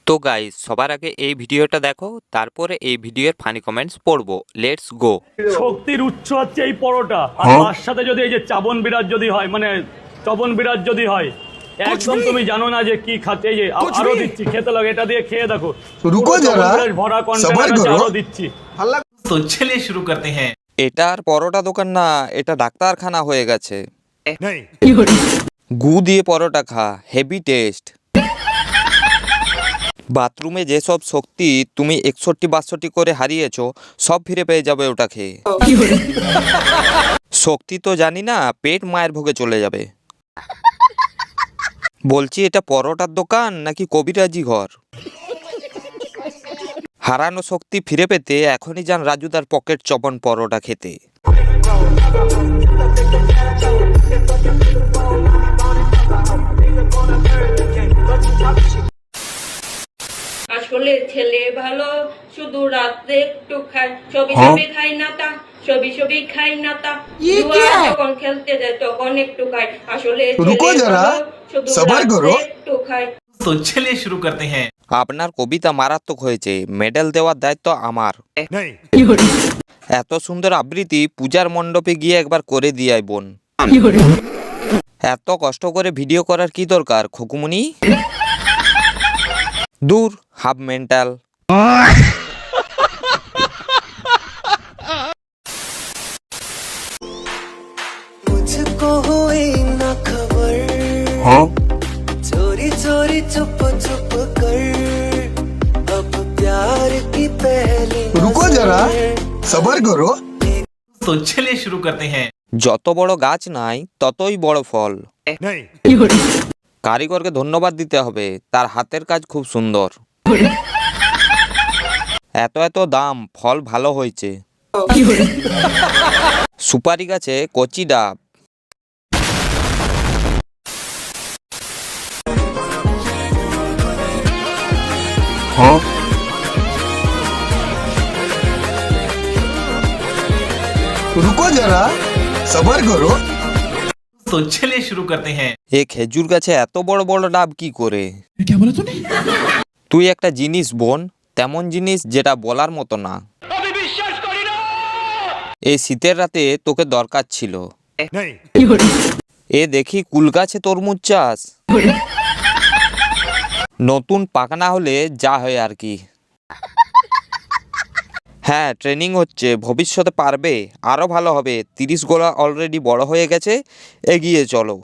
তো গাইস সবার আগে এই ভিডিওটা দেখো, তারপরে এই ভিডিওর ফানি কমেন্টস পড়বো। Let's go. শক্তির উৎস হচ্ছে এই পরোটা, আর তার সাথে যদি এই যে চাবন বিরাজ যদি হয়, মানে চবন বিরাজ যদি হয়, একদম তুমি জানো না যে কি খাচ্ছে। এই যে আরো দিচ্ছি, খেতে লাগে, এটা দিয়ে খেয়ে দেখো। रुको जरा ভরা सबर কন্টেনার करो আরো দিচ্ছি। तो चलिए शुरू करते हैं। এটা আর পরোটা দোকান না, এটা ডাক্তারখানা হয়ে গেছে। नहीं গু দিয়ে পরোটা খা, হেভি টেস্ট। বাথরুমে যেসব শক্তি তুমি 61-62 করে হারিয়েছো, সব ফিরে পেয়ে যাবে ওটা খেয়ে। শক্তি তো জানি না, পেট মায়ের ভোগে চলে যাবে। বলছি এটা পরোটার দোকান নাকি কবিরাজি ঘর? হারানো শক্তি ফিরে পেতে এখনই যান রাজুদার পকেট চপন পরোটা খেতে। আসলে ছেলে ভালো, শুধু রাতে একটু খায়, সবই খাই না তা, সবই খাই না তা, জুয়া যখন খেলতে যায় তখন একটু খায়। আসলে रुको ছেলে जरा ভালো, শুধু सबर রাতে करो একটু খায়। तो चलिए शुरू करते हैं। আপনার কবিতা মারাত্মক হয়েছে, মেডেল দেওয়ার দায়িত্ব আমার। नहीं এত সুন্দর আবৃত্তি পূজার মণ্ডপে গিয়ে একবার করে দিয়াই বোন। এত কষ্ট করে ভিডিও করার কি দরকার খোকুমনি? দূর, হাফ মেন্টাল। मुझको हुई ना खबर, हाँ चोरी चोरी चुप चुप कर, अब प्यार की पहली रुको जरा सबर करो तो चलिए शुरू करते हैं। যত বড় গাছ নাই ততই বড় ফল। नहीं কারিগরকে ধন্যবাদ দিতে হবে, তার হাতের কাজ খুব সুন্দর। এত এত দাম, ফল ভালো হয়েছে। সুপারি গাছে কচি ডাব। हाँ रुको जरा सबर करो तो चलिए शुरू करते हैं। এ খেজুর গাছে এত বড় বড় ডাব কি করে? তুই একটা জিনিস বোন, তেমন জিনিস যেটা বলার মতো না। এই শীতের রাতে তোকে দরকার ছিল। नहीं এ দেখি কুল গাছে তরমুজ চাষ। নতুন পাকানা হলে যা হয় আর কি। হ্যাঁ, ট্রেনিং হচ্ছে, ভবিষ্যতে পারবে, আরো ভালো হবে। 30 গোলা অলরেডি বড় হয়ে গেছে, এগিয়ে চলো।